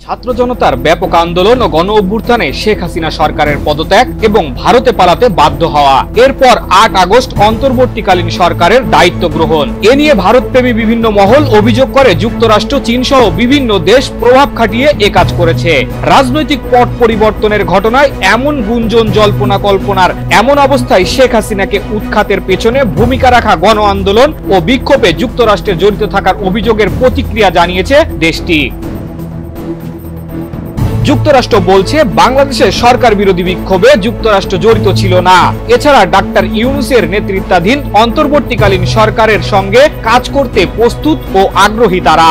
ছাত্র জনতার ব্যাপক আন্দোলন ও গণ অভ্যুত্থানে শেখ হাসিনা সরকারের পদত্যাগ এবং ভারতে পালাতে বাধ্য হওয়া। এরপর ৮ আগস্ট অন্তর্বর্তীকালীন সরকারের দায়িত্ব গ্রহণ। এ নিয়ে ভারতপ্রেমী বিভিন্ন মহল অভিযোগ করে যুক্তরাষ্ট্র, চীন সহ বিভিন্ন দেশ প্রভাব খাটিয়ে এ কাজ করেছে। রাজনৈতিক পট পরিবর্তনের ঘটনায় এমন গুঞ্জন, জল্পনা কল্পনার এমন অবস্থায় শেখ হাসিনাকে উৎখাতের পেছনে ভূমিকা রাখা গণ আন্দোলন ও বিক্ষোভে যুক্তরাষ্ট্রের জড়িত থাকার অভিযোগের প্রতিক্রিয়া জানিয়েছে দেশটি। যুক্তরাষ্ট্র বলছে, বাংলাদেশের সরকার বিরোধী বিক্ষোভে যুক্তরাষ্ট্র জড়িত ছিল না। এছাড়া ডাক্তার ইউনূসের নেতৃত্বাধীন অন্তর্বর্তীকালীন সরকারের সঙ্গে কাজ করতে প্রস্তুত ও আগ্রহী তারা।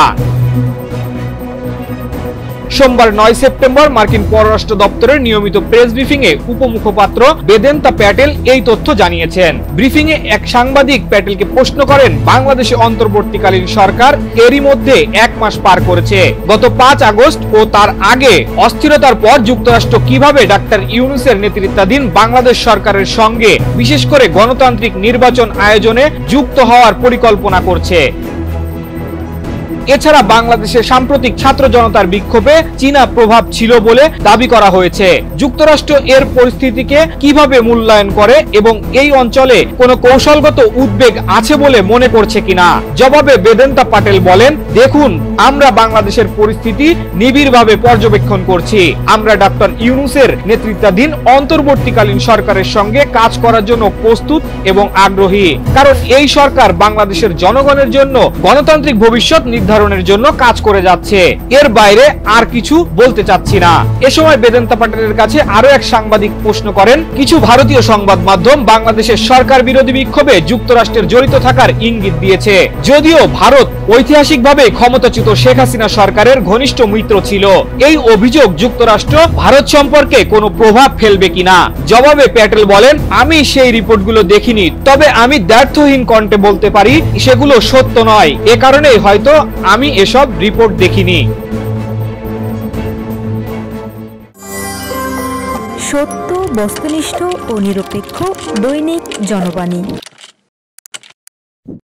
সোমবার ৯ সেপ্টেম্বর মার্কিন পররাষ্ট্র দপ্তরের নিয়মিত প্রেস ব্রিফিং এ উপমুখপাত্র বেদেন্তা প্যাটেল এই তথ্য জানিয়েছেন। ব্রিফিং এ এক সাংবাদিক প্যাটেলকে প্রশ্ন করেন, বাংলাদেশে অন্তর্বর্তীকালীন সরকার এরই মধ্যে ১ মাস পার করেছে। গত ৫ আগস্ট ও তার আগে অস্থিরতার পর যুক্তরাষ্ট্র কিভাবে ডাক্তার ইউনূসের নেতৃত্বাধীন বাংলাদেশ সরকারের সঙ্গে বিশেষ করে গণতান্ত্রিক নির্বাচন আয়োজনে যুক্ত হওয়ার পরিকল্পনা করছে। এছাড়া বাংলাদেশের সাম্প্রতিক ছাত্র জনতার বিক্ষোভে চীনা প্রভাব ছিল বলে দাবি করা হয়েছে। যুক্তরাষ্ট্র এর পরিস্থিতিকে কিভাবে মূল্যায়ন করে এবং এই অঞ্চলে কোনো কৌশলগত উদ্বেগ আছে বলে মনে করছে কিনা। জবাবে বেদেন্তা প্যাটেল বলেন, দেখুন, আমরা বাংলাদেশের পরিস্থিতি নিবিড়ভাবে পর্যবেক্ষণ করছি। আমরা ডক্টর ইউনূসের নেতৃত্বাধীন অন্তর্বর্তীকালীন সরকারের সঙ্গে কাজ করার জন্য প্রস্তুত এবং আগ্রহী, কারণ এই সরকার বাংলাদেশের জনগণের জন্য গণতান্ত্রিক ভবিষ্যৎ নির্ধারণের জন্য কাজ করে যাচ্ছে। এর বাইরে আর কিছু বলতে চাচ্ছি না। এ সময় বেদেন্তা প্যাটেলের কাছে আরো এক সাংবাদিক প্রশ্ন করেন, কিছু ভারতীয় সংবাদ মাধ্যম বাংলাদেশের সরকার বিরোধী বিক্ষোভে যুক্তরাষ্ট্রের জড়িত থাকার ইঙ্গিত দিয়েছে। যদিও ভারত ঐতিহাসিকভাবে ক্ষমতাচ্যুত শেখ হাসিনা সরকারের ঘনিষ্ঠ মিত্র ছিল, এই অভিযোগ যুক্তরাষ্ট্র ভারত সম্পর্কে কোনো প্রভাব ফেলবে কিনা। জবাবে প্যাটেল বলেন, আমি সেই রিপোর্টগুলো দেখিনি, তবে আমি দ্ব্যর্থহীন কণ্ঠে বলতে পারি সেগুলো সত্য নয়। এ কারণেই হয়তো আমি এসব রিপোর্ট দেখিনি। সত্য, বস্তুনিষ্ঠ ও নিরপেক্ষ দৈনিক জনবাণী।